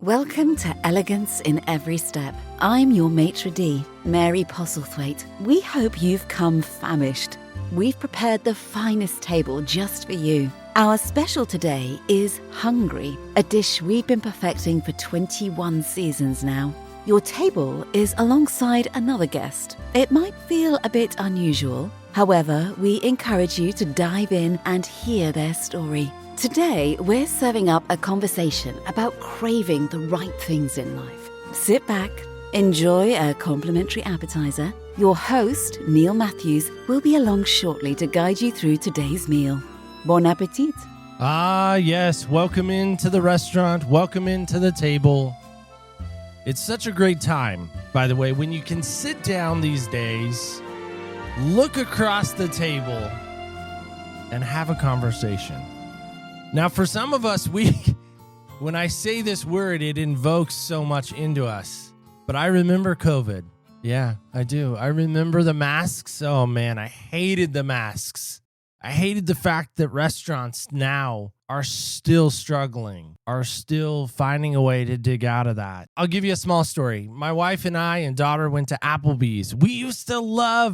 Welcome to Elegance in Every Step. I'm your maitre d', Mary Postlethwaite. We hope you've come famished. We've prepared the finest table just for you. Our special today is Hungry, a dish we've been perfecting for 21 seasons now. Your table is alongside another guest. It might feel a bit unusual. However, we encourage you to dive in and hear their story. Today, we're serving up a conversation about craving the right things in life. Sit back, enjoy a complimentary appetizer. Your host, Neil Matthews, will be along shortly to guide you through today's meal. Bon appetit! Ah, yes. Welcome into the restaurant. Welcome into the table. It's such a great time, by the way, when you can sit down these days, look across the table, and have a conversation. Now, for some of us, when I say this word, it invokes so much into us. But I remember COVID. Yeah, I do. I remember the masks. Oh, man, I hated the masks. I hated the fact that restaurants now are still struggling, are still finding a way to dig out of that. I'll give you a small story. My wife and I and daughter went to Applebee's.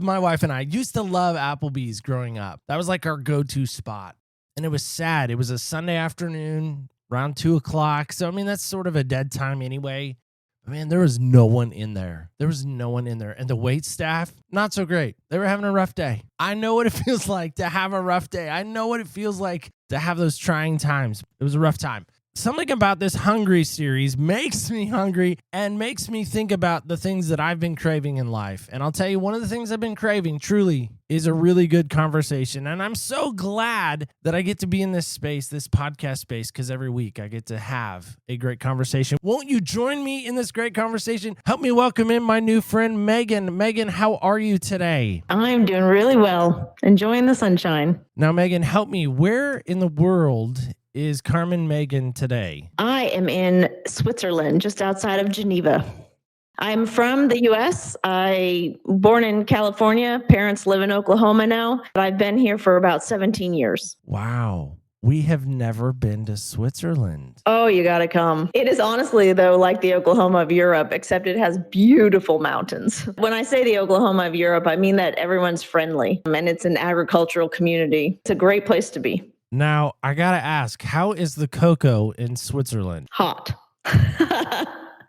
My wife and I used to love Applebee's growing up. That was like our go-to spot. And it was sad. It was a Sunday afternoon, around 2 o'clock. So, I mean, that's sort of a dead time anyway. But man, there was no one in there. And the wait staff, not so great. They were having a rough day. I know what it feels like to have a rough day. I know what it feels like to have those trying times. It was a rough time. Something about this Hungry series makes me hungry and makes me think about the things that I've been craving in life. And I'll tell you, one of the things I've been craving truly is a really good conversation. And I'm so glad that I get to be in this space, this podcast space, because every week I get to have a great conversation. Won't you join me in this great conversation? Help me welcome in my new friend, Megan. Megan, how are you today? I'm doing really well. Enjoying the sunshine. Now, Megan, help me. Where in the world is Carmen Megan today? I am in Switzerland, just outside of Geneva. I'm from the U.S. I born in California. Parents live in Oklahoma now. I've been here for about 17 years. Wow. We have never been to Switzerland. Oh, you got to come. It is honestly, though, like the Oklahoma of Europe, except it has beautiful mountains. When I say the Oklahoma of Europe, I mean that everyone's friendly and it's an agricultural community. It's a great place to be. Now, I got to ask, how is the cocoa in Switzerland? Hot.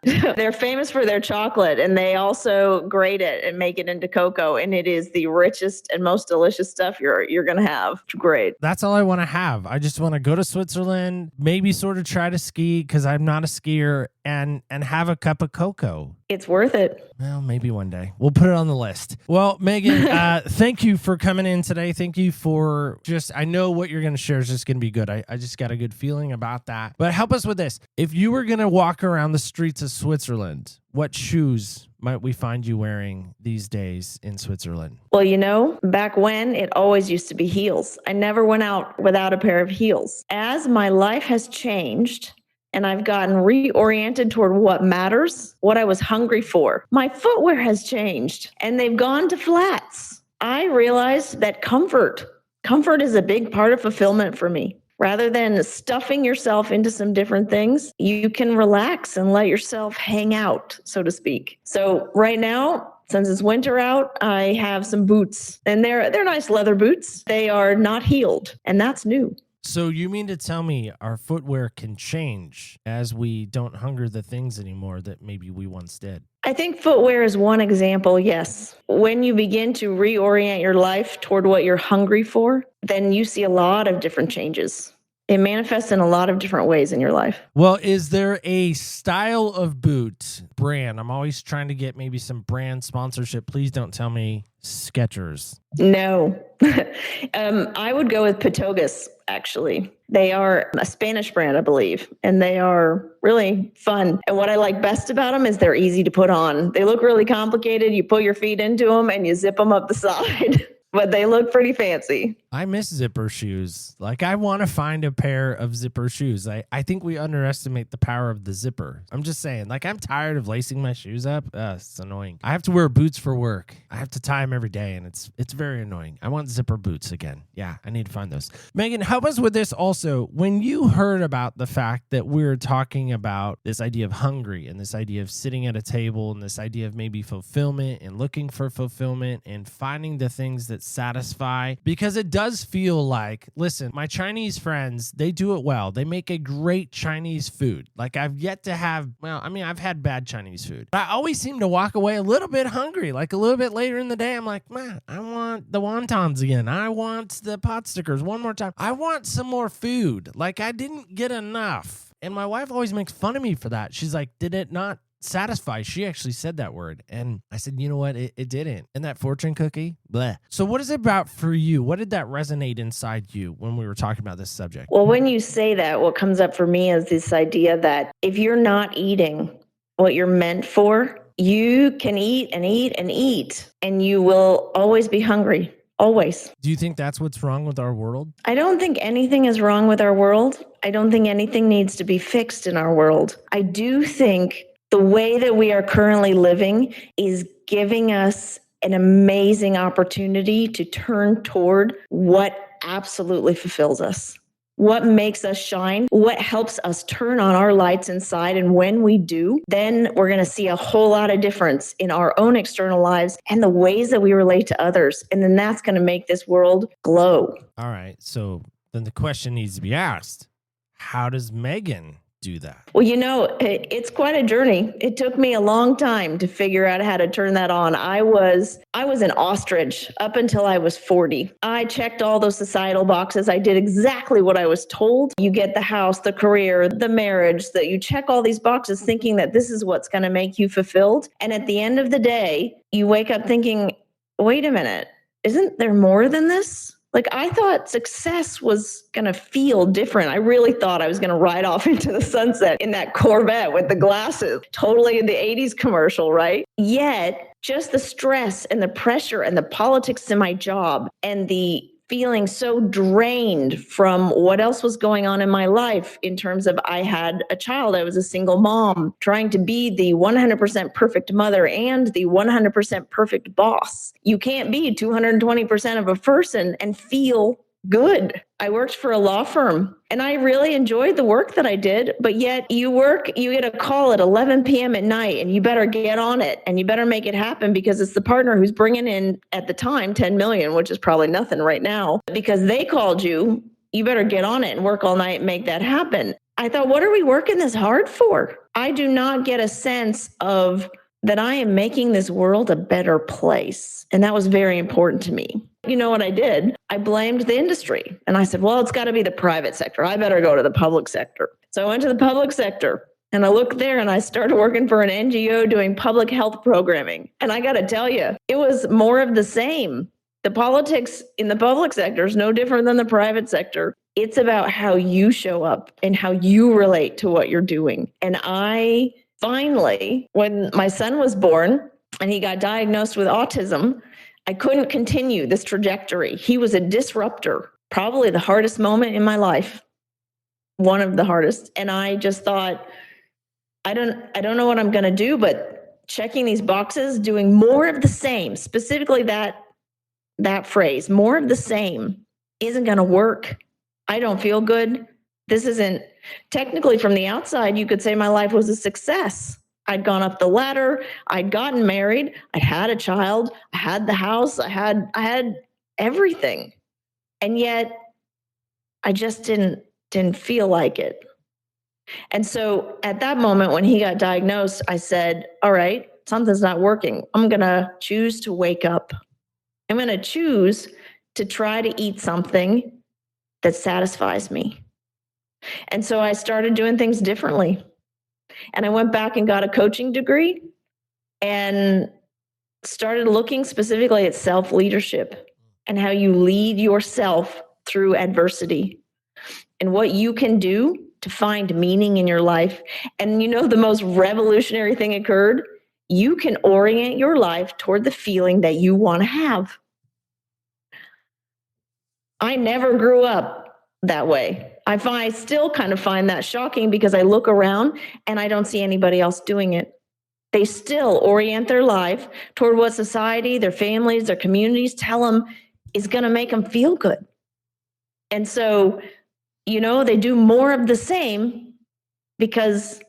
They're famous for their chocolate, and they also grate it and make it into cocoa, and it is the richest and most delicious stuff you're going to have. It's great. That's all I want to have. I just want to go to Switzerland, maybe sort of try to ski because I'm not a skier, and have a cup of cocoa. It's worth it. Well, maybe one day. We'll put it on the list. Well, Megan, thank you for coming in today. Thank you for I know what you're going to share is just going to be good. I just got a good feeling about that. But help us with this. If you were going to walk around the streets of Switzerland, what shoes might we find you wearing these days in Switzerland? Well, back when, it always used to be heels. I never went out without a pair of heels. As my life has changed, and I've gotten reoriented toward what matters, what I was hungry for, my footwear has changed, and they've gone to flats. I realized that comfort is a big part of fulfillment for me. Rather than stuffing yourself into some different things, you can relax and let yourself hang out, so to speak. So right now, since it's winter out, I have some boots, and they're nice leather boots. They are not heeled, and that's new. So you mean to tell me our footwear can change as we don't hunger the things anymore that maybe we once did? I think footwear is one example, yes. When you begin to reorient your life toward what you're hungry for, then you see a lot of different changes. It manifests in a lot of different ways in your life. Well, is there a style of boot brand? I'm always trying to get maybe some brand sponsorship. Please don't tell me Skechers. No. I would go with Patogas, actually. They are a Spanish brand, I believe, and they are really fun. And what I like best about them is they're easy to put on. They look really complicated. You put your feet into them and you zip them up the side. But they look pretty fancy. I miss zipper shoes. Like, I want to find a pair of zipper shoes. I think we underestimate the power of the zipper. I'm just saying, like, I'm tired of lacing my shoes up. It's annoying. I have to wear boots for work. I have to tie them every day, and it's very annoying. I want zipper boots again. Yeah, I need to find those. Megan, help us with this also. When you heard about the fact that we're talking about this idea of hungry and this idea of sitting at a table and this idea of maybe fulfillment and looking for fulfillment and finding the things that satisfy, because it does feel like, listen, my Chinese friends, they do it well. They make a great Chinese food. Like, I've yet to have, I've had bad Chinese food. But I always seem to walk away a little bit hungry. Like, a little bit later in the day, I'm like, man, I want the wontons again. I want the pot stickers one more time. I want some more food. Like, I didn't get enough. And my wife always makes fun of me for that. She's like, did it not satisfy? She actually said that word. And I said, you know what? It didn't. And that fortune cookie, bleh. So what is it about for you? What did that resonate inside you when we were talking about this subject? Well, when you say that, what comes up for me is this idea that if you're not eating what you're meant for, you can eat and eat and eat, and you will always be hungry. Always. Do you think that's what's wrong with our world? I don't think anything is wrong with our world. I don't think anything needs to be fixed in our world. I do think the way that we are currently living is giving us an amazing opportunity to turn toward what absolutely fulfills us, what makes us shine, what helps us turn on our lights inside. And when we do, then we're going to see a whole lot of difference in our own external lives and the ways that we relate to others. And then that's going to make this world glow. All right. So then the question needs to be asked, how does Megan do that? Well, it's quite a journey. It took me a long time to figure out how to turn that on. I was an ostrich up until I was 40. I checked all those societal boxes. I did exactly what I was told. You get the house, the career, the marriage, that you check all these boxes thinking that this is what's going to make you fulfilled. And at the end of the day, you wake up thinking, wait a minute, isn't there more than this? Like, I thought success was going to feel different. I really thought I was going to ride off into the sunset in that Corvette with the glasses, totally in the 80s commercial, right? Yet, just the stress and the pressure and the politics in my job and the feeling so drained from what else was going on in my life in terms of I had a child, I was a single mom, trying to be the 100% perfect mother and the 100% perfect boss. You can't be 220% of a person and feel good. I worked for a law firm and I really enjoyed the work that I did, but yet you get a call at 11 p.m. at night and you better get on it and you better make it happen because it's the partner who's bringing in at the time 10 million, which is probably nothing right now, because they called you. You better get on it and work all night and make that happen. I thought, what are we working this hard for? I do not get a sense of that I am making this world a better place. And that was very important to me. You know what I did? I blamed the industry. And I said, well, it's got to be the private sector. I better go to the public sector. So I went to the public sector and I looked there and I started working for an NGO doing public health programming. And I got to tell you, it was more of the same. The politics in the public sector is no different than the private sector. It's about how you show up and how you relate to what you're doing. And I finally, when my son was born and he got diagnosed with autism, I couldn't continue this trajectory. He was a disruptor, probably the hardest moment in my life, one of the hardest. And I just thought, I don't know what I'm going to do, but checking these boxes, doing more of the same, specifically that phrase, more of the same, isn't going to work. I don't feel good. This isn't, technically from the outside, you could say my life was a success. I'd gone up the ladder. I'd gotten married. I'd had a child. I had the house. I had everything. And yet I just didn't feel like it. And so at that moment when he got diagnosed, I said, all right, something's not working. I'm going to choose to wake up. I'm going to choose to try to eat something that satisfies me. And so I started doing things differently. And I went back and got a coaching degree and started looking specifically at self-leadership and how you lead yourself through adversity and what you can do to find meaning in your life. And the most revolutionary thing occurred. You can orient your life toward the feeling that you want to have. I never grew up that way. I still kind of find that shocking because I look around and I don't see anybody else doing it. They still orient their life toward what society, their families, their communities tell them is going to make them feel good. And so, they do more of the same because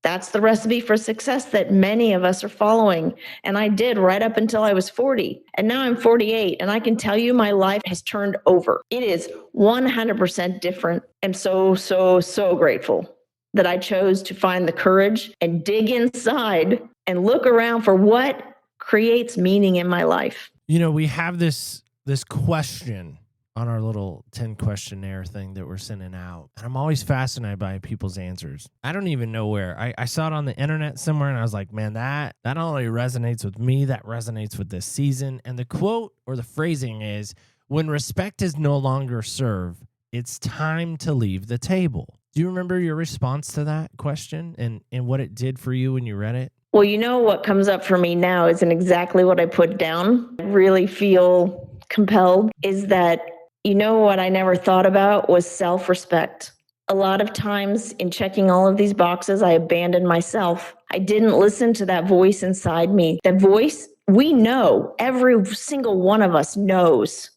that's the recipe for success that many of us are following. And I did right up until I was 40. And now I'm 48. And I can tell you my life has turned over. It is 100% different. I'm so grateful that I chose to find the courage and dig inside and look around for what creates meaning in my life. We have this question on our little 10 questionnaire thing that we're sending out. And I'm always fascinated by people's answers. I don't even know where. I saw it on the internet somewhere and I was like, man, that not only resonates with me, that resonates with this season. And the quote or the phrasing is, when respect is no longer served, it's time to leave the table. Do you remember your response to that question and what it did for you when you read it? Well, what comes up for me now isn't exactly what I put down. I really feel compelled is that what I never thought about was self-respect. A lot of times in checking all of these boxes, I abandoned myself. I didn't listen to that voice inside me. That voice, we know, every single one of us knows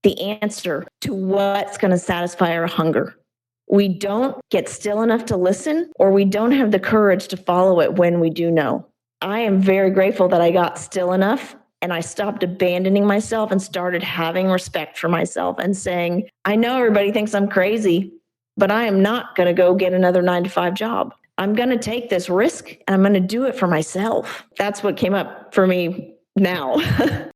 the answer to what's going to satisfy our hunger. We don't get still enough to listen, or we don't have the courage to follow it when we do know. I am very grateful that I got still enough and I stopped abandoning myself and started having respect for myself and saying, I know everybody thinks I'm crazy, but I am not going to go get another 9-to-5 job. I'm going to take this risk and I'm going to do it for myself. That's what came up for me now.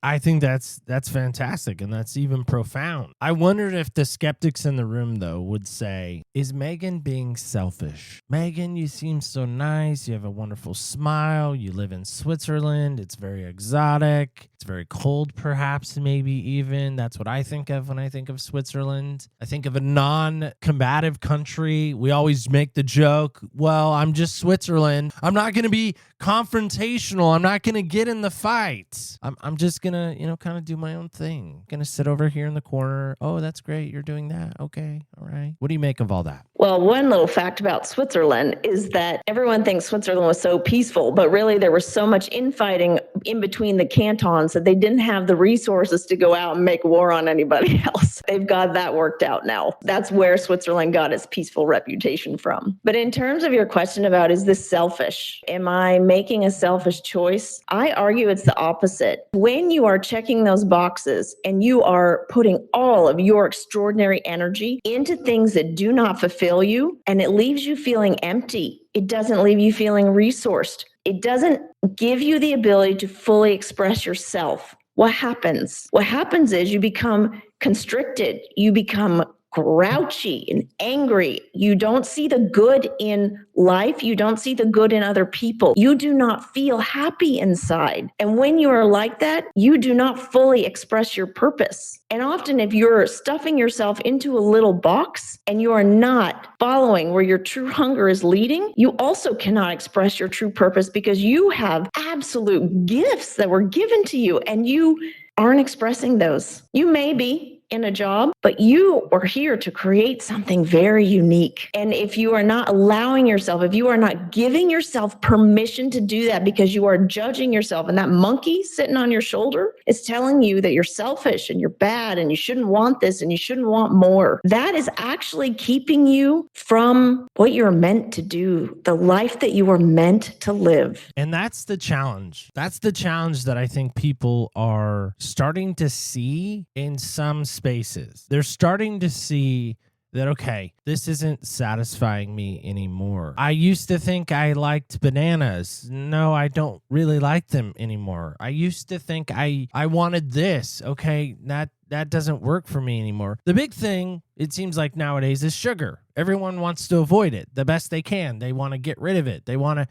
I think that's fantastic, and that's even profound. I wondered if the skeptics in the room, though, would say, is Megan being selfish? Megan, you seem so nice. You have a wonderful smile. You live in Switzerland. It's very exotic. It's very cold, perhaps, maybe even. That's what I think of when I think of Switzerland. I think of a non-combative country. We always make the joke, well, I'm just Switzerland. I'm not going to be confrontational. I'm not going to get in the fight. I'm just going to, kind of do my own thing. Going to sit over here in the corner. Oh, that's great. You're doing that. Okay. All right. What do you make of all that? Well, one little fact about Switzerland is that everyone thinks Switzerland was so peaceful, but really there was so much infighting in between the cantons that they didn't have the resources to go out and make war on anybody else. They've got that worked out now. That's where Switzerland got its peaceful reputation from. But in terms of your question about, is this selfish? Am I making a selfish choice? I argue it's the opposite. When you are checking those boxes and you are putting all of your extraordinary energy into things that do not fulfill you, and it leaves you feeling empty, it doesn't leave you feeling resourced, it doesn't give you the ability to fully express yourself. What happens? What happens is you become constricted, you become grouchy and angry. You don't see the good in life. You don't see the good in other people. You do not feel happy inside. And when you are like that, you do not fully express your purpose. And often if you're stuffing yourself into a little box and you are not following where your true hunger is leading, you also cannot express your true purpose because you have absolute gifts that were given to you and you aren't expressing those. You may be in a job, but you are here to create something very unique. And if you are not allowing yourself, if you are not giving yourself permission to do that because you are judging yourself, and that monkey sitting on your shoulder is telling you that you're selfish and you're bad and you shouldn't want this and you shouldn't want more, that is actually keeping you from what you're meant to do, the life that you were meant to live. And that's the challenge. That's the challenge that I think people are starting to see in some spaces. They're starting to see that, okay, this isn't satisfying me anymore. I used to think I liked bananas. No, I don't really like them anymore. I used to think I wanted this. Okay, that doesn't work for me anymore. The big thing, it seems like nowadays, is sugar. Everyone wants to avoid it the best they can. They want to get rid of it.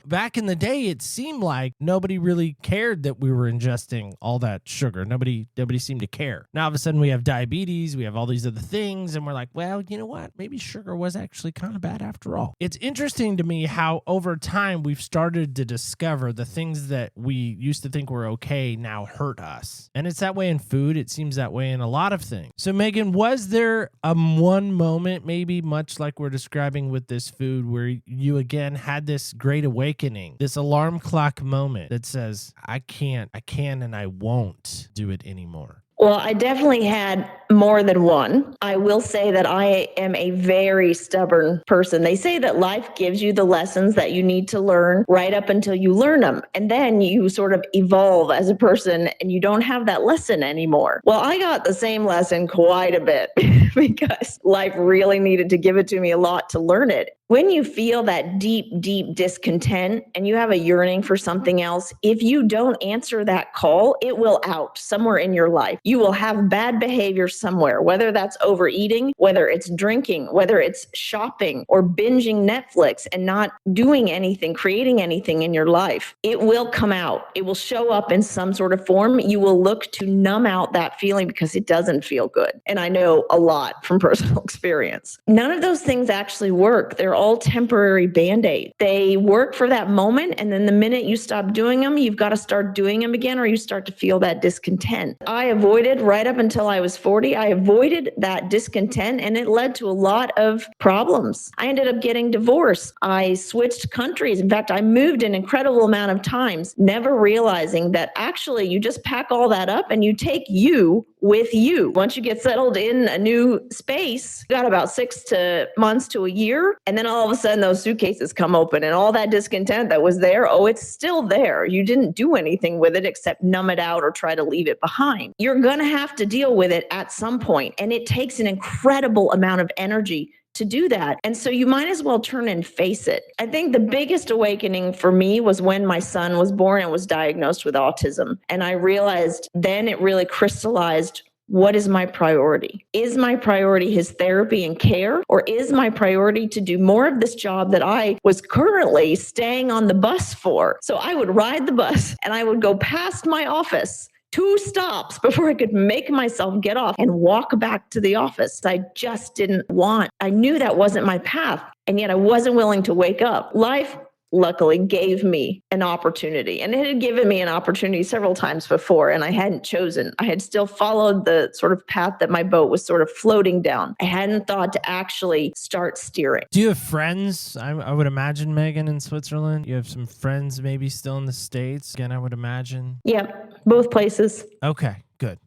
Back in the day, it seemed like nobody really cared that we were ingesting all that sugar. Nobody seemed to care. Now, all of a sudden, we have diabetes. We have all these other things. And we're like, well, you know what? Maybe sugar sugar was actually kind of bad after all. It's interesting to me how over time we've started to discover the things that we used to think were okay now hurt us. And it's that way in food. It seems that way in a lot of things. So Megan, was there one moment, maybe much like we're describing with this food, where you again had this great awakening, this alarm clock moment that says, I can and I won't do it anymore? Well, I definitely had more than one. I will say that I am a very stubborn person. They say that life gives you the lessons that you need to learn right up until you learn them. And then you sort of evolve as a person and you don't have that lesson anymore. Well, I got the same lesson quite a bit because life really needed to give it to me a lot to learn it. When you feel that deep, deep discontent and you have a yearning for something else, if you don't answer that call, it will out somewhere in your life. You will have bad behavior somewhere, whether that's overeating, whether it's drinking, whether it's shopping or binging Netflix and not doing anything, creating anything in your life. It will come out. It will show up in some sort of form. You will look to numb out that feeling because it doesn't feel good. And I know a lot from personal experience. None of those things actually work. They're all temporary Band-Aids. They work for that moment, and then the minute you stop doing them, you've got to start doing them again, or you start to feel that discontent. I avoided, right up until I was 40, I avoided that discontent, and it led to a lot of problems. I ended up getting divorced. I switched countries. In fact, I moved an incredible amount of times, never realizing that actually you just pack all that up and you take you with you. Once you get settled in a new space, you got about 6 months to a year, and then all of a sudden those suitcases come open and all that discontent that was there, it's still there. You didn't do anything with it except numb it out or try to leave it behind. You're going to have to deal with it at some point, and it takes an incredible amount of energy to do that. And so you might as well turn and face it. I think the biggest awakening for me was when my son was born and was diagnosed with autism. And I realized then it really crystallized, what is my priority? Is my priority his therapy and care? Or is my priority to do more of this job that I was currently staying on the bus for? So I would ride the bus and I would go past my office 2 stops before I could make myself get off and walk back to the office. I just didn't want. I knew that wasn't my path, and yet I wasn't willing to wake up. Life luckily gave me an opportunity, and it had given me an opportunity several times before, and I hadn't chosen. I had still followed the sort of path that my boat was sort of floating down. I hadn't thought to actually start steering. Do you have friends? I would imagine, Megan, in Switzerland. You have some friends maybe still in the States, again, I would imagine. Yeah, both places. Okay, good.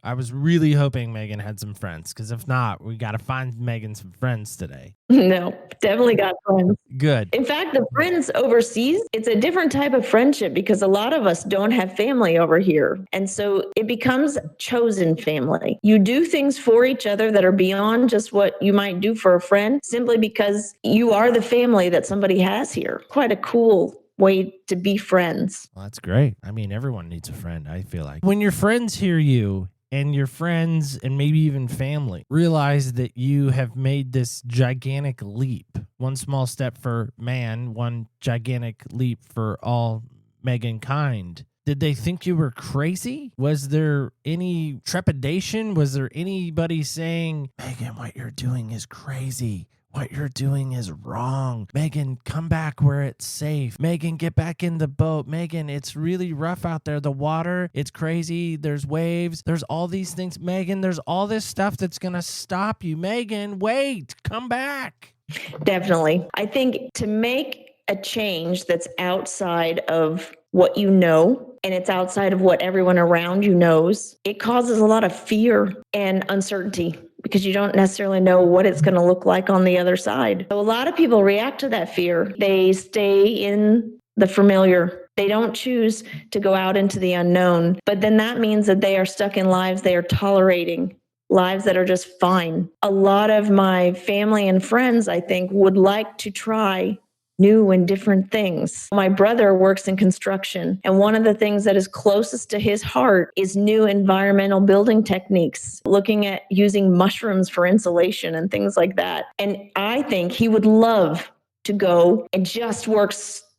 I was really hoping Megan had some friends, because if not, we got to find Megan some friends today. No, definitely got friends. Good. In fact, the friends overseas, it's a different type of friendship because a lot of us don't have family over here. And so it becomes chosen family. You do things for each other that are beyond just what you might do for a friend, simply because you are the family that somebody has here. Quite a cool way to be friends. Well, that's great. I mean, everyone needs a friend, I feel like. When your friends hear you, and your friends and maybe even family realize that you have made this gigantic leap, one small step for man, one gigantic leap for all Megankind, did they think you were crazy? Was there any trepidation? Was there anybody saying, Megan, what you're doing is crazy? What you're doing is wrong. Megan, come back where it's safe. Megan, get back in the boat. Megan, it's really rough out there. The water, it's crazy. There's waves. There's all these things. Megan, there's all this stuff that's going to stop you. Megan, wait, come back. Definitely. I think to make a change that's outside of what you know, and it's outside of what everyone around you knows, it causes a lot of fear and uncertainty, because you don't necessarily know what it's going to look like on the other side. So a lot of people react to that fear. They stay in the familiar. They don't choose to go out into the unknown. But then that means that they are stuck in lives they are tolerating, lives that are just fine. A lot of my family and friends, I think, would like to try new and different things. My brother works in construction, and one of the things that is closest to his heart is new environmental building techniques, looking at using mushrooms for insulation and things like that. And I think he would love to go and just work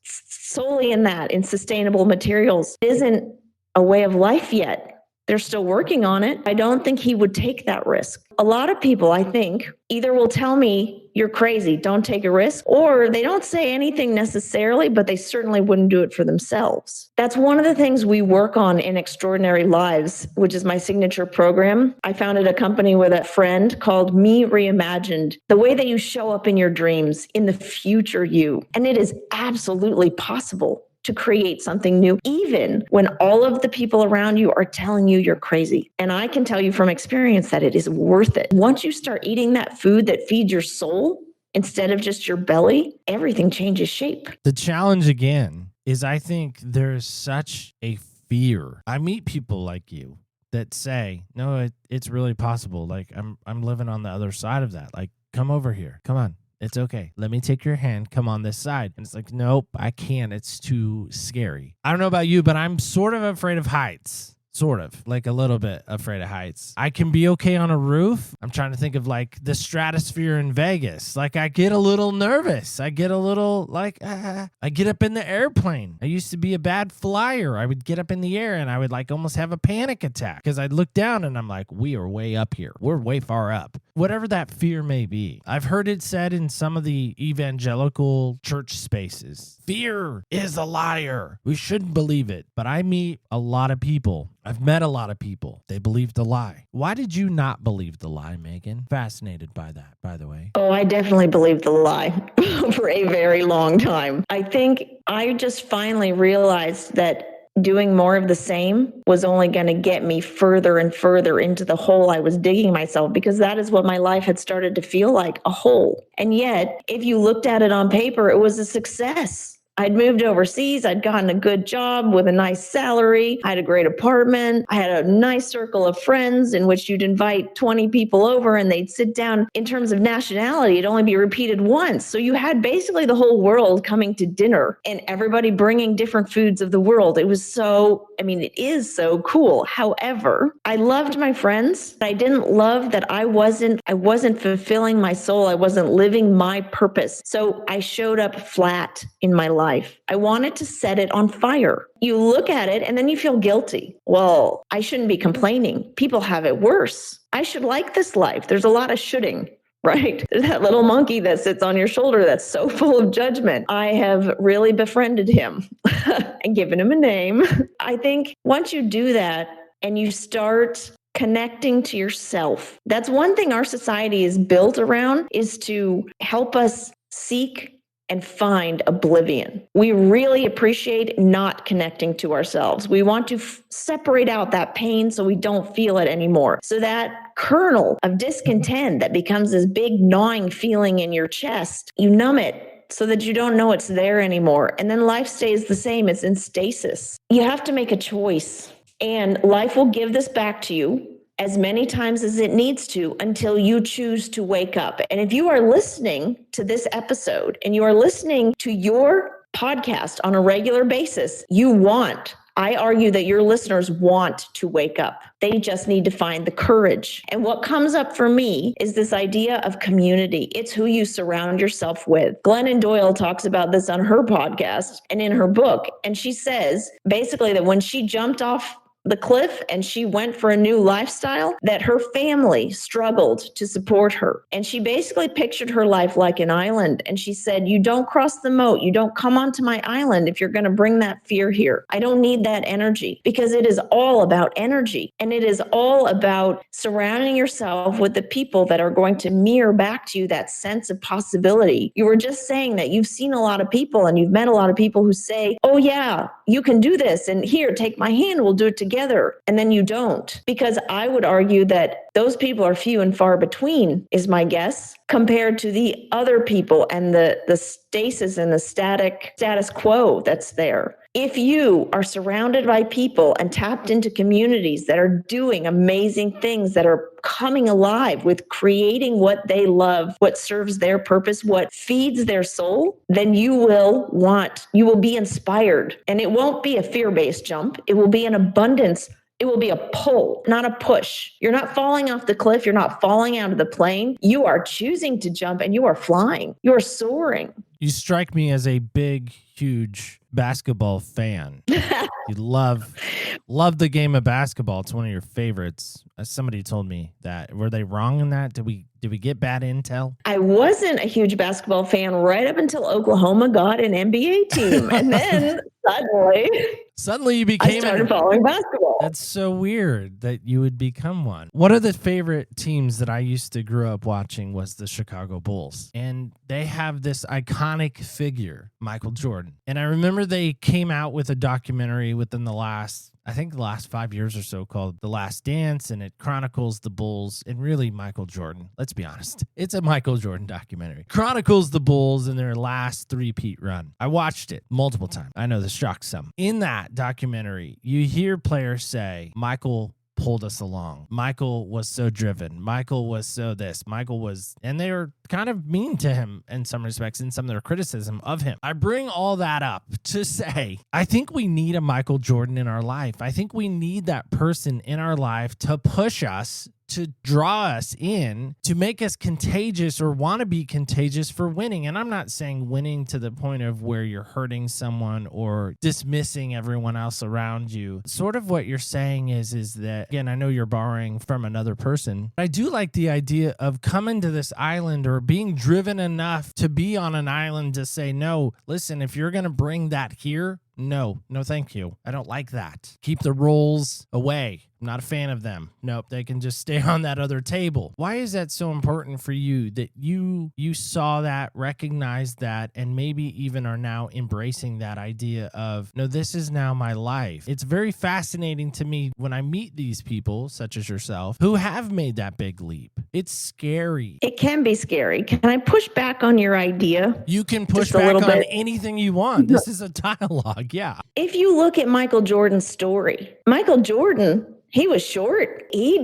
solely in that, in sustainable materials. It isn't a way of life yet They're still working on it. I don't think he would take that risk. A lot of people, I think, either will tell me, you're crazy, don't take a risk, or they don't say anything necessarily, but they certainly wouldn't do it for themselves. That's one of the things we work on in Extraordinary Lives, which is my signature program. I founded a company with a friend called Me Reimagined, the way that you show up in your dreams, in the future you. And it is absolutely possible to create something new, even when all of the people around you are telling you you're crazy. And I can tell you from experience that it is worth it. Once you start eating that food that feeds your soul instead of just your belly, everything changes shape. The challenge again is I think there's such a fear. I meet people like you that say, no, it's really possible. Like I'm living on the other side of that. Like, come over here. Come on. It's okay. Let me take your hand. Come on this side. And it's like, nope, I can't. It's too scary. I don't know about you, but I'm sort of afraid of heights. Sort of, like a little bit afraid of heights. I can be okay on a roof. I'm trying to think of like the stratosphere in Vegas. Like I get a little nervous. I get a little like, I get up in the airplane. I used to be a bad flyer. I would get up in the air and I would like almost have a panic attack because I'd look down and I'm like, we are way up here. We're way far up. Whatever that fear may be. I've heard it said in some of the evangelical church spaces, fear is a liar. We shouldn't believe it. But I meet a lot of people. I've met a lot of people. They believe the lie. Why did you not believe the lie, Megan? Fascinated by that, by the way. Oh, I definitely believed the lie for a very long time. I think I just finally realized that doing more of the same was only going to get me further and further into the hole I was digging myself, because that is what my life had started to feel like, a hole. And yet, if you looked at it on paper, it was a success. I'd moved overseas. I'd gotten a good job with a nice salary. I had a great apartment. I had a nice circle of friends in which you'd invite 20 people over and they'd sit down. In terms of nationality, it'd only be repeated once. So you had basically the whole world coming to dinner and everybody bringing different foods of the world. It was it is so cool. However, I loved my friends. I didn't love that I wasn't fulfilling my soul. I wasn't living my purpose. So I showed up flat in my life. I wanted to set it on fire. You look at it and then you feel guilty. Well, I shouldn't be complaining. People have it worse. I should like this life. There's a lot of shoulding, right? There's that little monkey that sits on your shoulder that's so full of judgment. I have really befriended him and given him a name. I think once you do that and you start connecting to yourself, that's one thing our society is built around, is to help us seek and find oblivion. We really appreciate not connecting to ourselves. We want to separate out that pain so we don't feel it anymore. So that kernel of discontent that becomes this big gnawing feeling in your chest, you numb it so that you don't know it's there anymore. And then life stays the same. It's in stasis. You have to make a choice, and life will give this back to you as many times as it needs to until you choose to wake up. And if you are listening to this episode and you are listening to your podcast on a regular basis, I argue that your listeners want to wake up. They just need to find the courage. And what comes up for me is this idea of community. It's who you surround yourself with. Glennon Doyle talks about this on her podcast and in her book. And she says basically that when she jumped off the cliff and she went for a new lifestyle, that her family struggled to support her. And she basically pictured her life like an island. And she said, you don't cross the moat. You don't come onto my island if you're going to bring that fear here. I don't need that energy, because it is all about energy. And it is all about surrounding yourself with the people that are going to mirror back to you that sense of possibility. You were just saying that you've seen a lot of people and you've met a lot of people who say, oh yeah, you can do this. And here, take my hand, we'll do it together. And then you don't. Because I would argue that those people are few and far between, is my guess, compared to the other people and the stasis and the status quo that's there. If you are surrounded by people and tapped into communities that are doing amazing things, that are coming alive with creating what they love, what serves their purpose, what feeds their soul, then you will be inspired. And it won't be a fear-based jump. It will be an abundance. It will be a pull, not a push. You're not falling off the cliff. You're not falling out of the plane. You are choosing to jump and you are flying. You are soaring. You strike me as a big huge basketball fan. You love the game of basketball. It's one of your favorites. Somebody told me that. Were they wrong in that? Did we get bad intel? I wasn't a huge basketball fan right up until Oklahoma got an NBA team. And then suddenly you became I started following basketball. That's so weird that you would become one. One of the favorite teams that I used to grow up watching was the Chicago Bulls. And they have this iconic figure, Michael Jordan. And I remember they came out with a documentary within the last 5 years or so called The Last Dance, and it chronicles the Bulls and really Michael Jordan. Let's be honest. It's a Michael Jordan documentary. Chronicles the Bulls in their last three-peat run. I watched it multiple times. I know this shocks some. In that documentary, you hear players say, Michael pulled us along. Michael was so driven. Michael was so this. And they were kind of mean to him in some respects, in some of their criticism of him. I bring all that up to say, I think we need a Michael Jordan in our life. I think we need that person in our life to push us, to draw us in, to make us contagious or want to be contagious for winning. And I'm not saying winning to the point of where you're hurting someone or dismissing everyone else around you. Sort of what you're saying is that, again, I know you're borrowing from another person. I do like the idea of coming to this island or being driven enough to be on an island to say, no, listen, if you're going to bring that here, no, thank you. I don't like that. Keep the rolls away. I'm not a fan of them. Nope, they can just stay on that other table. Why is that so important for you that you saw that, recognized that, and maybe even are now embracing that idea of, no, this is now my life? It's very fascinating to me when I meet these people, such as yourself, who have made that big leap. It's scary. It can be scary. Can I push back on your idea? You can push back on anything you want. This is a dialogue. Yeah. If you look at Michael Jordan's story, Michael Jordan, he was short. He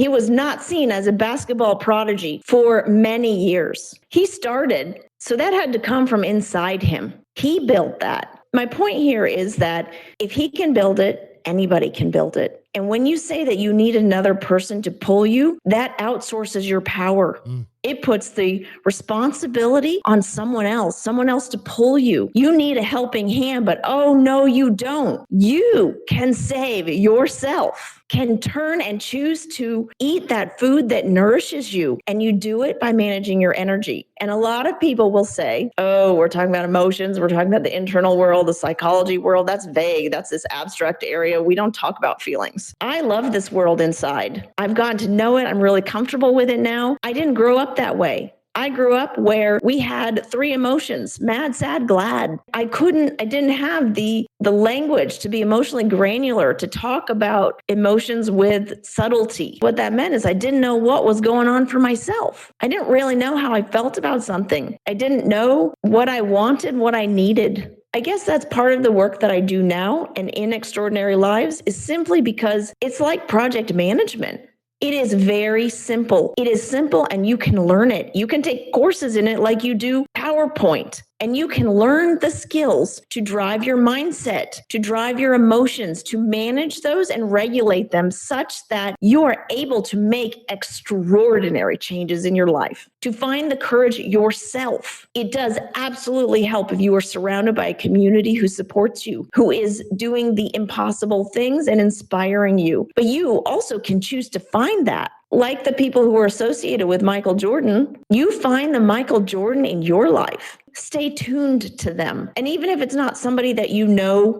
was not seen as a basketball prodigy for many years. He started, so that had to come from inside him. He built that. My point here is that if he can build it, anybody can build it. And when you say that you need another person to pull you, that outsources your power. It puts the responsibility on someone else to pull you. You need a helping hand, but oh no, you don't. You can save yourself, can turn and choose to eat that food that nourishes you. And you do it by managing your energy. And a lot of people will say, oh, we're talking about emotions. We're talking about the internal world, the psychology world. That's vague. That's this abstract area. We don't talk about feelings. I love this world inside. I've gotten to know it. I'm really comfortable with it now. I didn't grow up that way. I grew up where we had three emotions: mad, sad, glad. I didn't have the language to be emotionally granular, to talk about emotions with subtlety. What that meant is I didn't know what was going on for myself. I didn't really know how I felt about something. I didn't know what I wanted, what I needed. I guess that's part of the work that I do now and in Extraordinary Lives is simply because it's like project management. It is very simple. It is simple and you can learn it. You can take courses in it like you do PowerPoint. And you can learn the skills to drive your mindset, to drive your emotions, to manage those and regulate them such that you are able to make extraordinary changes in your life, to find the courage yourself. It does absolutely help if you are surrounded by a community who supports you, who is doing the impossible things and inspiring you. But you also can choose to find that. Like the people who are associated with Michael Jordan, you find the Michael Jordan in your life. Stay tuned to them. And even if it's not somebody that you know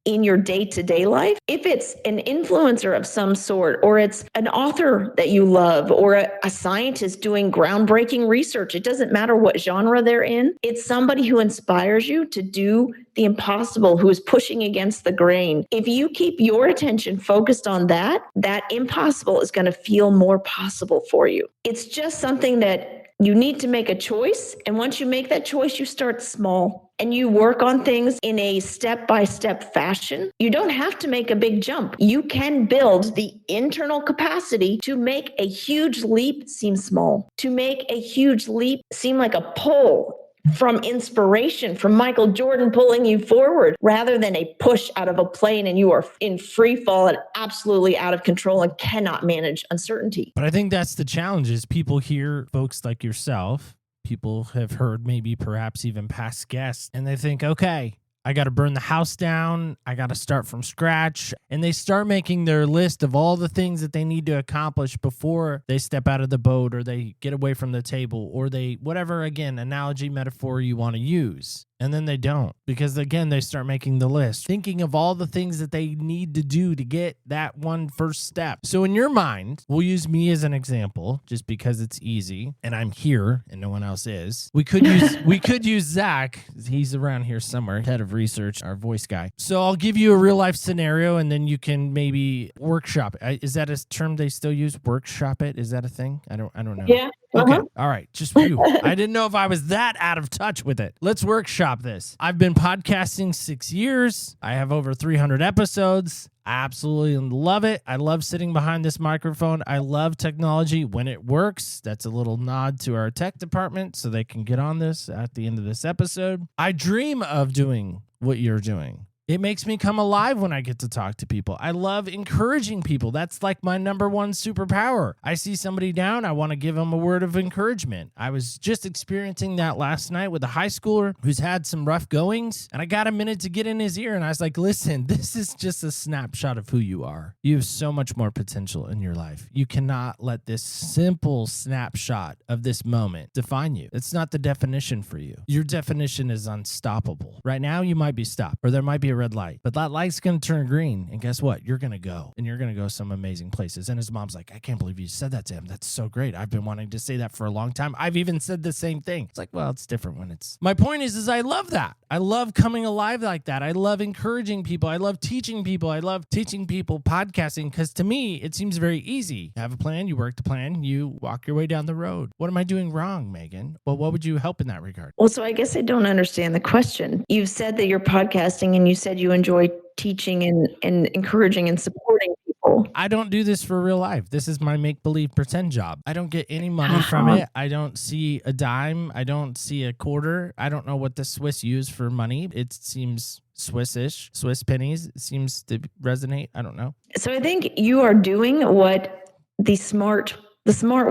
in your day-to-day life, if it's an influencer of some sort, or it's an author that you love, or a scientist doing groundbreaking research, it doesn't matter what genre they're in. It's somebody who inspires you to do the impossible, who is pushing against the grain. If you keep your attention focused on that impossible is going to feel more possible for you. It's just something that you need to make a choice. And once you make that choice, you start small and you work on things in a step-by-step fashion. You don't have to make a big jump. You can build the internal capacity to make a huge leap seem small, to make a huge leap seem like a pull from inspiration, from Michael Jordan pulling you forward, rather than a push out of a plane and you are in free fall and absolutely out of control and cannot manage uncertainty. But I think that's the challenge is people hear folks like yourself, people have heard maybe perhaps even past guests, and they think, okay, I got to burn the house down. I got to start from scratch. And they start making their list of all the things that they need to accomplish before they step out of the boat or they get away from the table or they, whatever, again, analogy, metaphor you want to use. And then they don't, because again, they start making the list, thinking of all the things that they need to do to get that one first step. So in your mind, we'll use me as an example, just because it's easy and I'm here and no one else is. We could use Zach. He's around here somewhere, head of research, our voice guy. So I'll give you a real life scenario and then you can maybe workshop it. Is that a term they still use? Workshop it? Is that a thing? I don't know. Yeah. Okay. All right. Just you. I didn't know if I was that out of touch with it. Let's workshop this. I've been podcasting 6 years. I have over 300 episodes. I absolutely love it. I love sitting behind this microphone. I love technology when it works. That's a little nod to our tech department so they can get on this at the end of this episode. I dream of doing what you're doing. It makes me come alive when I get to talk to people. I love encouraging people. That's like my number one superpower. I see somebody down, I want to give them a word of encouragement. I was just experiencing that last night with a high schooler who's had some rough goings, and I got a minute to get in his ear, and I was like, listen, this is just a snapshot of who you are. You have so much more potential in your life. You cannot let this simple snapshot of this moment define you. It's not the definition for you. Your definition is unstoppable. Right now, you might be stopped, or there might be a red light, but that light's going to turn green, and guess what? You're going to go, and you're going to go some amazing places. And his mom's like, I can't believe you said that to him. That's so great. I've been wanting to say that for a long time. I've even said the same thing. It's like, well, it's different when it's... My point is I love that. I love coming alive like that. I love encouraging people. I love teaching people. I love teaching people podcasting because to me, it seems very easy. You have a plan, you work the plan, you walk your way down the road. What am I doing wrong, Megan? Well, what would you help in that regard? Well, so I guess I don't understand the question. You've said that you're podcasting and you said you enjoy teaching and encouraging and supporting people. I don't do this for real life. This is my make-believe pretend job. I don't get any money from it. I don't see a dime. I don't see a quarter. I don't know what the Swiss use for money. It seems Swiss-ish. Swiss pennies seems to resonate. I don't know. So I think you are doing what the smart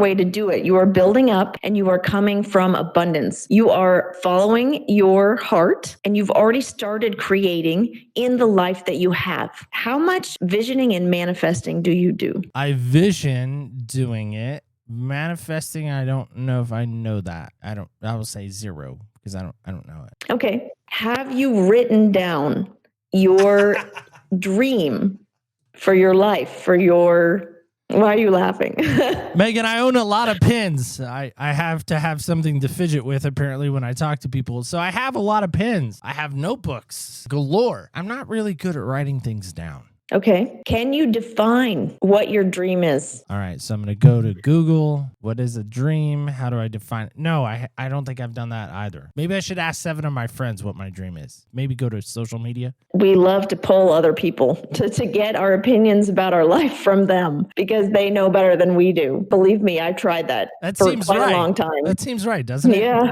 way to do it. You are building up and you are coming from abundance. You are following your heart and you've already started creating in the life that you have. How much visioning and manifesting do you do? I vision doing it. Manifesting, I don't know if I know that. I will say 0 because I don't know it. Okay. Have you written down your dream for your life, why are you laughing? Megan, I own a lot of pens. I have to have something to fidget with, apparently, when I talk to people. So I have a lot of pens. I have notebooks galore. I'm not really good at writing things down. Okay. Can you define what your dream is? All right. So I'm going to go to Google. What is a dream? How do I define it? No, I don't think I've done that either. Maybe I should ask 7 of my friends what my dream is. Maybe go to social media. We love to poll other people to get our opinions about our life from them because they know better than we do. Believe me, I've tried that for quite a long time. That seems right, doesn't it? Yeah.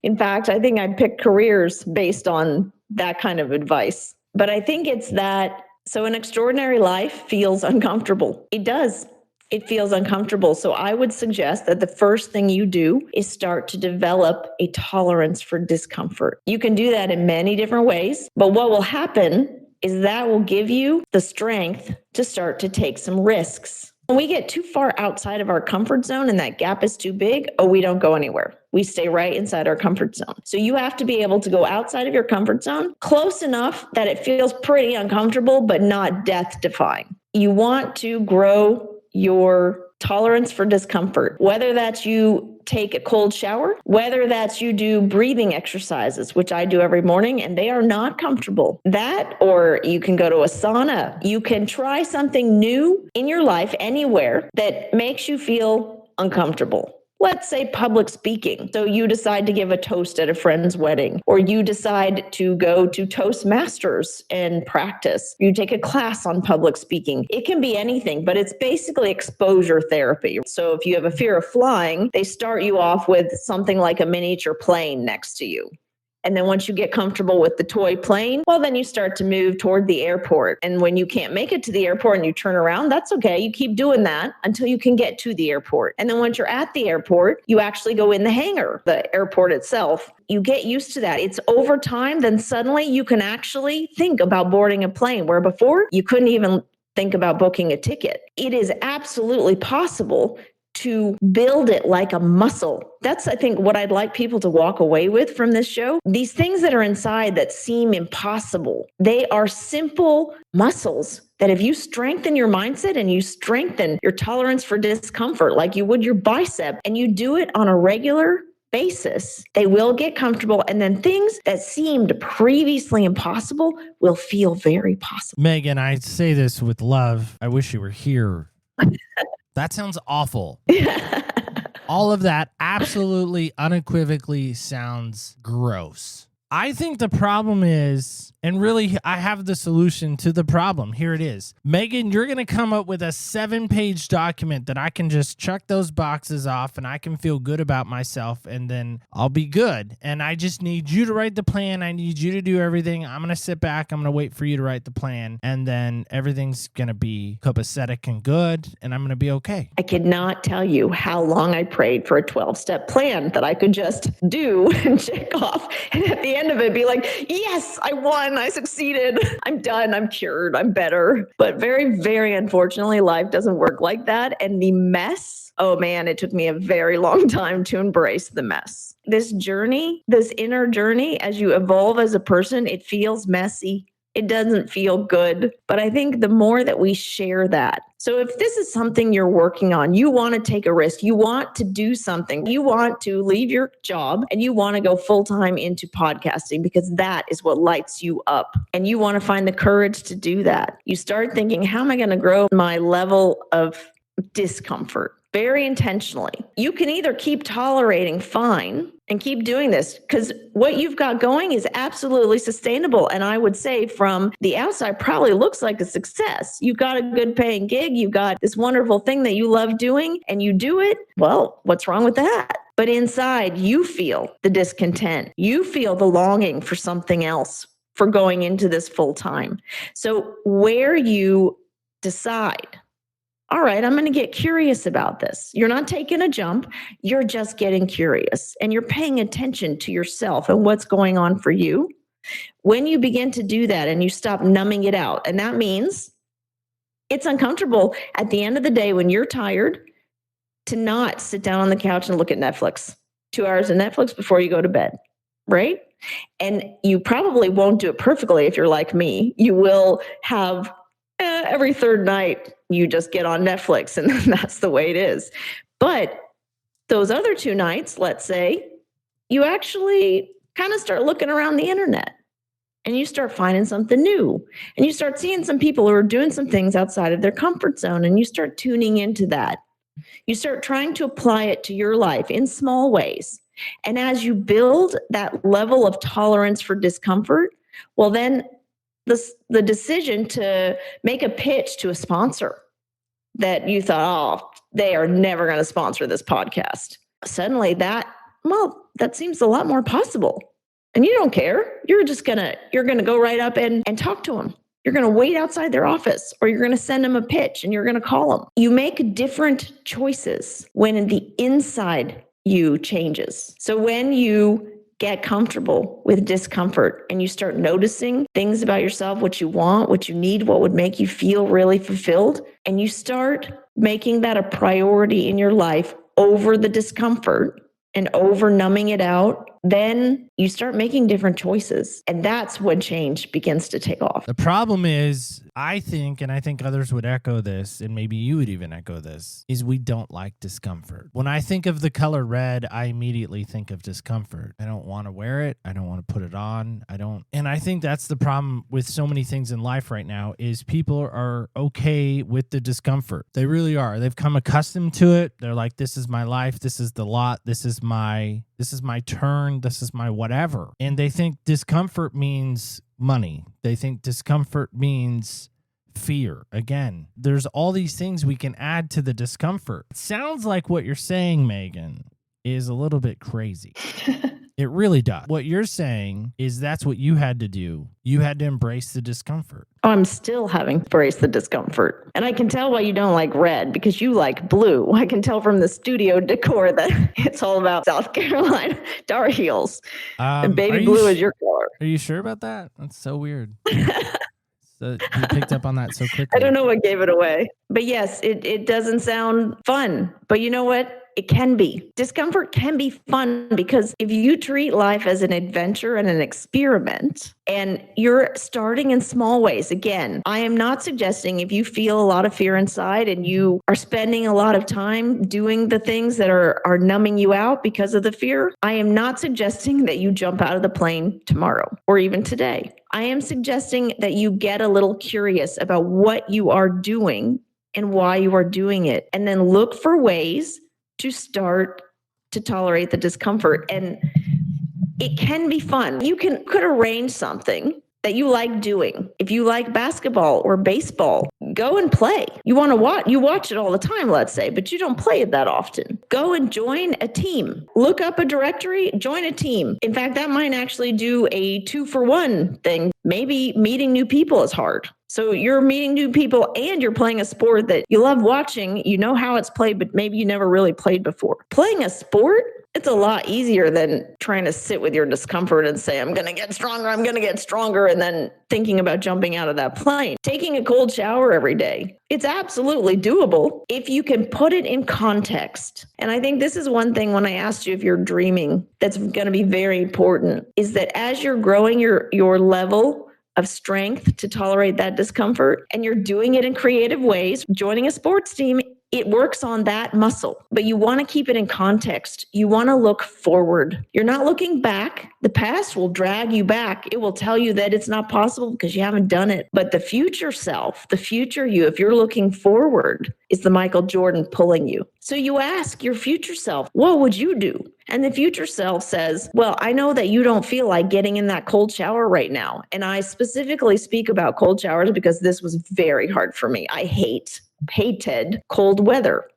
In fact, I think I picked careers based on that kind of advice. But I think it's that... So an extraordinary life feels uncomfortable. It does. It feels uncomfortable. So I would suggest that the first thing you do is start to develop a tolerance for discomfort. You can do that in many different ways, but what will happen is that will give you the strength to start to take some risks. When we get too far outside of our comfort zone and that gap is too big, we don't go anywhere. We stay right inside our comfort zone. So you have to be able to go outside of your comfort zone close enough that it feels pretty uncomfortable, but not death-defying. You want to grow your tolerance for discomfort, whether that's you take a cold shower, whether that's you do breathing exercises, which I do every morning, and they are not comfortable. That, or you can go to a sauna. You can try something new in your life anywhere that makes you feel uncomfortable. Let's say public speaking. So you decide to give a toast at a friend's wedding, or you decide to go to Toastmasters and practice. You take a class on public speaking. It can be anything, but it's basically exposure therapy. So if you have a fear of flying, they start you off with something like a miniature plane next to you. And then once you get comfortable with the toy plane, well, then you start to move toward the airport. And when you can't make it to the airport and you turn around, that's okay. You keep doing that until you can get to the airport. And then once you're at the airport, you actually go in the hangar, the airport itself. You get used to that. It's over time, then suddenly you can actually think about boarding a plane, where before you couldn't even think about booking a ticket. It is absolutely possible to build it like a muscle. That's, I think, what I'd like people to walk away with from this show. These things that are inside that seem impossible, they are simple muscles that if you strengthen your mindset and you strengthen your tolerance for discomfort like you would your bicep, and you do it on a regular basis, they will get comfortable, and then things that seemed previously impossible will feel very possible. Megan, I say this with love. I wish you were here. That sounds awful. All of that absolutely unequivocally sounds gross. I think the problem is, and really I have the solution to the problem. Here it is. Megan, you're going to come up with a 7-page document that I can just chuck those boxes off and I can feel good about myself, and then I'll be good. And I just need you to write the plan. I need you to do everything. I'm going to sit back. I'm going to wait for you to write the plan. And then everything's going to be copacetic and good. And I'm going to be okay. I could not tell you how long I prayed for a 12-step plan that I could just do and check off. And at the end of it, be like, yes, I won. I succeeded. I'm done. I'm cured. I'm better. But very, very unfortunately, life doesn't work like that. And the mess, oh man, it took me a very long time to embrace the mess. This journey, this inner journey, as you evolve as a person, it feels messy. It doesn't feel good. But I think the more that we share that. So if this is something you're working on, you want to take a risk, you want to do something, you want to leave your job and you want to go full-time into podcasting because that is what lights you up. And you want to find the courage to do that. You start thinking, how am I going to grow my level of discomfort? Very intentionally. You can either keep tolerating fine and keep doing this because what you've got going is absolutely sustainable. And I would say from the outside probably looks like a success. You've got a good paying gig. You've got this wonderful thing that you love doing and you do it. Well, what's wrong with that? But inside you feel the discontent. You feel the longing for something else, for going into this full time. So where you decide, all right, I'm going to get curious about this. You're not taking a jump. You're just getting curious and you're paying attention to yourself and what's going on for you. When you begin to do that and you stop numbing it out, and that means it's uncomfortable at the end of the day when you're tired to not sit down on the couch and look at Netflix, 2 hours of Netflix before you go to bed, right? And you probably won't do it perfectly if you're like me. You will have every third night you just get on Netflix and that's the way it is. But those other 2 nights, let's say, you actually kind of start looking around the internet and you start finding something new and you start seeing some people who are doing some things outside of their comfort zone and you start tuning into that. You start trying to apply it to your life in small ways. And as you build that level of tolerance for discomfort, well, then the decision to make a pitch to a sponsor that you thought, oh, they are never going to sponsor this podcast. Suddenly that seems a lot more possible. And you don't care. You're going to go right up and talk to them. You're going to wait outside their office or you're going to send them a pitch and you're going to call them. You make different choices when the inside you changes. So when you get comfortable with discomfort and you start noticing things about yourself, what you want, what you need, what would make you feel really fulfilled, and you start making that a priority in your life over the discomfort and over numbing it out, then you start making different choices. And that's when change begins to take off. The problem is, I think, and I think others would echo this, and maybe you would even echo this, is we don't like discomfort. When I think of the color red, I immediately think of discomfort. I don't want to wear it. I don't want to put it on. And I think that's the problem with so many things in life right now is people are okay with the discomfort. They really are. They've come accustomed to it. They're like, this is my life. This is the lot. This is my turn. This is my whatever. And they think discomfort means money. They think discomfort means fear. Again, there's all these things we can add to the discomfort. It sounds like what you're saying, Megan, is a little bit crazy. It really does. What you're saying is that's what you had to do. You had to embrace the discomfort. I'm still having to embrace the discomfort. And I can tell why you don't like red, because you like blue. I can tell from the studio decor that it's all about South Carolina Tar Heels. And baby blue is your color. Are you sure about that? That's so weird. So you picked up on that so quickly. I don't know what gave it away. But yes, it doesn't sound fun. But you know what? It can be. Discomfort can be fun, because if you treat life as an adventure and an experiment, and you're starting in small ways, again, I am not suggesting if you feel a lot of fear inside and you are spending a lot of time doing the things that are numbing you out because of the fear, I am not suggesting that you jump out of the plane tomorrow or even today. I am suggesting that you get a little curious about what you are doing and why you are doing it, and then look for ways to start to tolerate the discomfort. And it can be fun. You could arrange something that you like doing. If you like basketball or baseball, go and play. You want to watch it all the time, let's say, but you don't play it that often. Go and join a team. Look up a directory, join a team. In fact, that might actually do a 2-for-1 thing. Maybe meeting new people is hard. So you're meeting new people and you're playing a sport that you love watching. You know how it's played, but maybe you never really played before. Playing a sport, it's a lot easier than trying to sit with your discomfort and say, I'm going to get stronger, and then thinking about jumping out of that plane. Taking a cold shower every day, it's absolutely doable if you can put it in context. And I think this is one thing when I asked you if you're dreaming, that's going to be very important, is that as you're growing your level of strength to tolerate that discomfort, and you're doing it in creative ways, joining a sports team, it works on that muscle. But you want to keep it in context. You want to look forward. You're not looking back. The past will drag you back. It will tell you that it's not possible because you haven't done it. But the future self, the future you, if you're looking forward, is the Michael Jordan pulling you. So you ask your future self, what would you do? And the future self says, well, I know that you don't feel like getting in that cold shower right now. And I specifically speak about cold showers because this was very hard for me. I hated cold weather.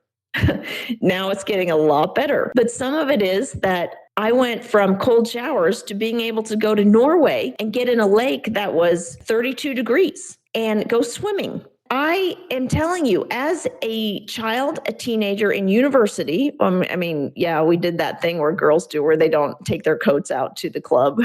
Now it's getting a lot better. But some of it is that I went from cold showers to being able to go to Norway and get in a lake that was 32 degrees and go swimming. I am telling you, as a child, a teenager in university, we did that thing where girls do where they don't take their coats out to the club.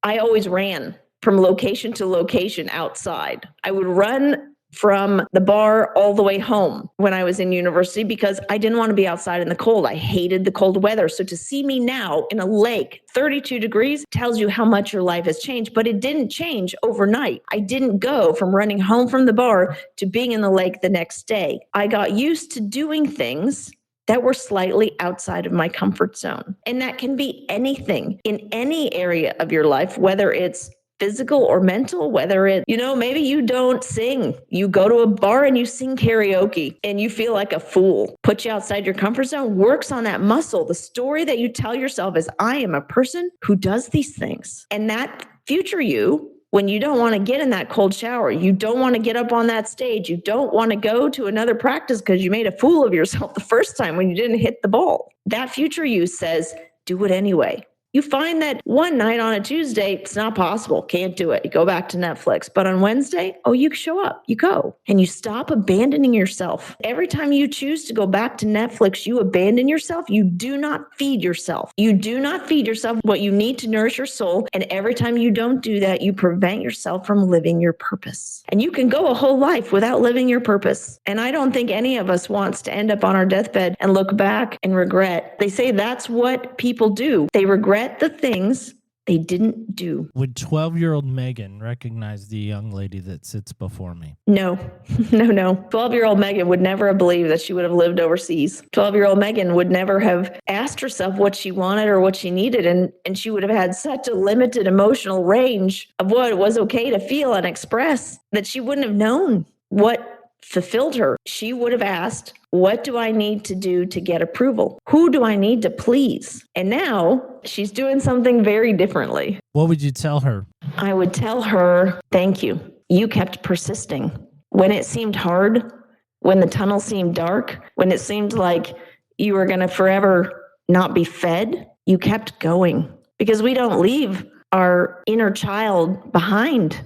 I always ran from location to location outside. I would run from the bar all the way home when I was in university because I didn't want to be outside in the cold. I hated the cold weather. So to see me now in a lake, 32 degrees, tells you how much your life has changed, but it didn't change overnight. I didn't go from running home from the bar to being in the lake the next day. I got used to doing things that were slightly outside of my comfort zone. And that can be anything in any area of your life, whether it's physical or mental, whether it, maybe you don't sing. You go to a bar and you sing karaoke and you feel like a fool. Put you outside your comfort zone, works on that muscle. The story that you tell yourself is, I am a person who does these things. And that future you, when you don't want to get in that cold shower, you don't want to get up on that stage, you don't want to go to another practice because you made a fool of yourself the first time when you didn't hit the ball. That future you says, do it anyway. You find that one night on a Tuesday, it's not possible, can't do it. You go back to Netflix. But on Wednesday, you show up, you go. And you stop abandoning yourself. Every time you choose to go back to Netflix, you abandon yourself. You do not feed yourself. You do not feed yourself what you need to nourish your soul. And every time you don't do that, you prevent yourself from living your purpose. And you can go a whole life without living your purpose. And I don't think any of us wants to end up on our deathbed and look back and regret. They say that's what people do. They regret the things they didn't do. Would 12-year-old Megan recognize the young lady that sits before me? No. 12-year-old Megan would never have believed that she would have lived overseas. 12-year-old Megan would never have asked herself what she wanted or what she needed, and she would have had such a limited emotional range of what it was okay to feel and express that she wouldn't have known what fulfilled her. She would have asked, what do I need to do to get approval? Who do I need to please? And now she's doing something very differently. What would you tell her? I would tell her, thank you. You kept persisting. When it seemed hard, when the tunnel seemed dark, when it seemed like you were going to forever not be fed, you kept going because we don't leave our inner child behind.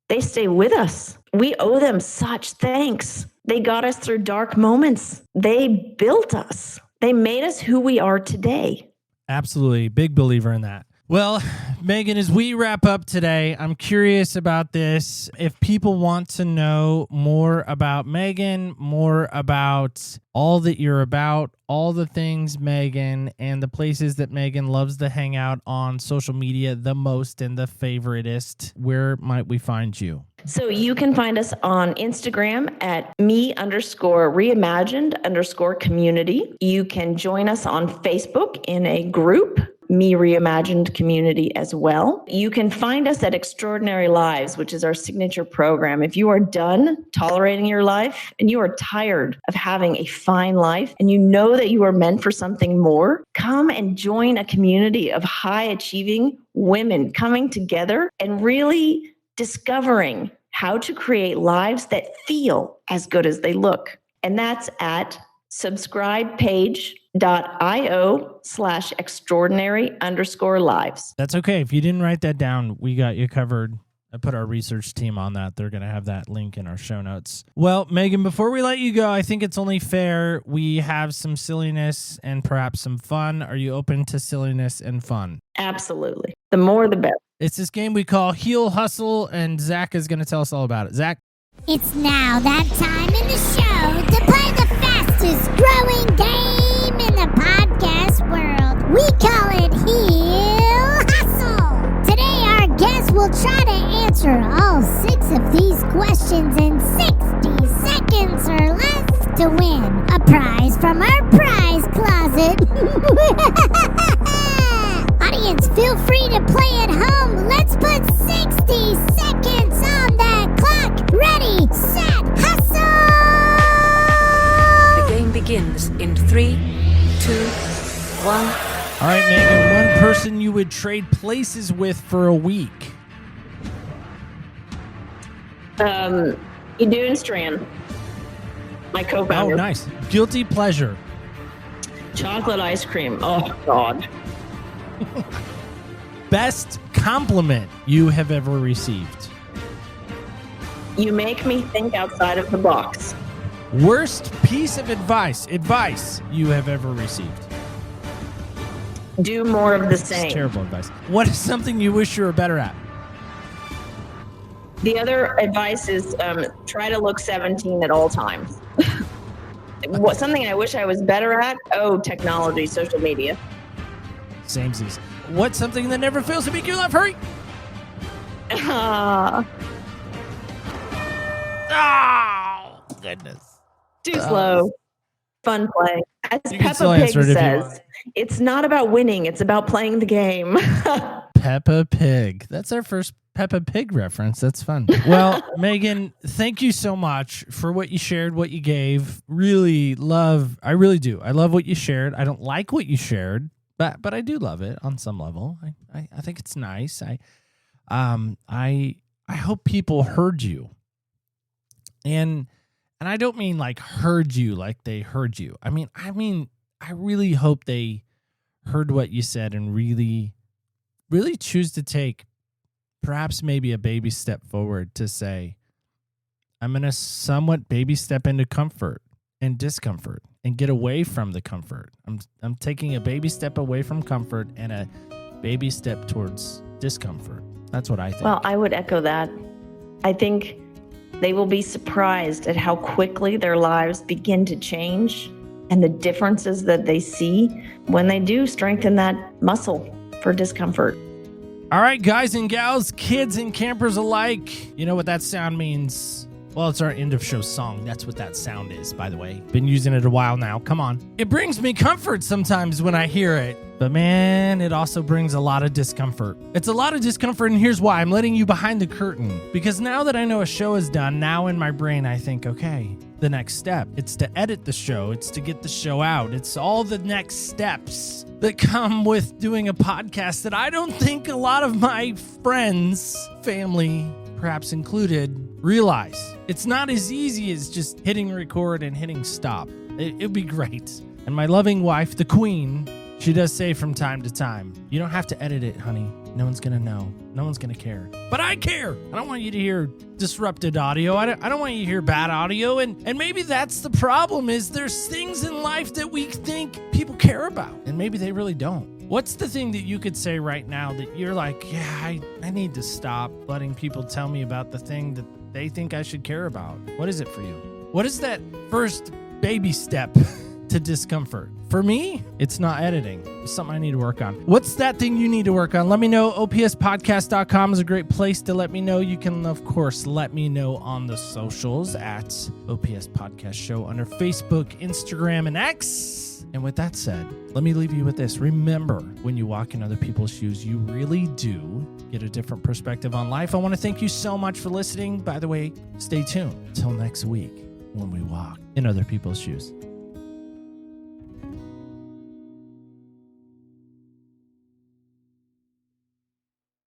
They stay with us. We owe them such thanks. They got us through dark moments. They built us. They made us who we are today. Absolutely. Big believer in that. Well, Megan, as we wrap up today, I'm curious about this. If people want to know more about Megan, more about all that you're about, all the things Megan, and the places that Megan loves to hang out on social media the most and the favoritist, where might we find you? So you can find us on Instagram at me_reimagined_community. You can join us on Facebook in a group, Me Reimagined Community as well. You can find us at Extraordinary Lives, which is our signature program. If you are done tolerating your life and you are tired of having a fine life and you know that you are meant for something more, come and join a community of high achieving women coming together and really discovering how to create lives that feel as good as they look. And that's at subscribepage.io/extraordinary_lives. That's okay. If you didn't write that down, we got you covered. I put our research team on that. They're going to have that link in our show notes. Well, Megan, before we let you go, I think it's only fair we have some silliness and perhaps some fun. Are you open to silliness and fun? Absolutely. The more, the better. It's this game we call Heel Hustle, and Zach is going to tell us all about it. Zach? It's now that time in the show to play the fastest growing game in the podcast world. We call it Heel Hustle. Today our guest will try to answer all 6 of these questions in 60 seconds or less to win a prize from our prize closet. Audience, feel free to play at home. Let's put 60 seconds on the clock. Ready, set, hustle! The game begins in 3, 2, 1. All right, Megan, one person you would trade places with for a week. Idun Strand, my co-founder. Oh, nice. Guilty pleasure. Chocolate ice cream. Oh, God. Best compliment you have ever received. You make me think outside of the box. Worst piece of advice you have ever received. Do more of the It's same. terrible advice. What is something you wish you were better at? The other advice is try to look 17 at all times. Something I wish I was better at? Oh, technology, social media. Samesies. What's something that never fails to make you laugh? Hurry! Oh, goodness. Too slow. Fun play. As You can still Peppa Pig answer it if you says, want. it's not about winning, it's about playing the game. Peppa Pig. That's our first Peppa Pig reference. That's fun. Well, Megan, thank you so much for what you shared, what you gave. I really do. I love what you shared. I don't like what you shared, but I do love it on some level. I think it's nice. I hope people heard you. And I don't mean like heard you like they heard you. I mean I really hope they heard what you said and really choose to take perhaps maybe a baby step forward to say, I'm going to somewhat baby step into comfort and discomfort and get away from the comfort. I'm taking a baby step away from comfort and a baby step towards discomfort. That's what I think. Well, I would echo that. I think they will be surprised at how quickly their lives begin to change and the differences that they see when they do strengthen that muscle for discomfort. All right, guys and gals, kids and campers alike, you know what that sound means. Well, it's our end of show song. That's what that sound is, by the way. Been using it a while now. Come on. It brings me comfort sometimes when I hear it. But man, it also brings a lot of discomfort. It's a lot of discomfort, and here's why. I'm letting you behind the curtain. Because now that I know a show is done, now in my brain I think, okay, the next step. It's to edit the show. It's to get the show out. It's all the next steps that come with doing a podcast that I don't think a lot of my friends, family, perhaps included, realize. It's not as easy as just hitting record and hitting stop. It'd be great. And my loving wife, the queen, She does say from time to time, you don't have to edit it, honey. No one's going to know. No one's going to care. But I care. I don't want you to hear disrupted audio. I don't want you to hear bad audio. And maybe that's the problem, is there's things in life that we think people care about, and maybe they really don't. What's the thing that you could say right now that you're like, yeah, I need to stop letting people tell me about the thing that they think I should care about? What is it for you? What is that first baby step to discomfort? For me, it's not editing. It's something I need to work on. What's that thing you need to work on? Let me know. opspodcast.com is a great place to let me know. You can, of course, let me know on the socials at OPS Podcast Show under Facebook, Instagram, and X. And with that said, let me leave you with this. Remember, when you walk in other people's shoes, you really do get a different perspective on life. I want to thank you so much for listening. By the way, stay tuned till next week when we walk in other people's shoes.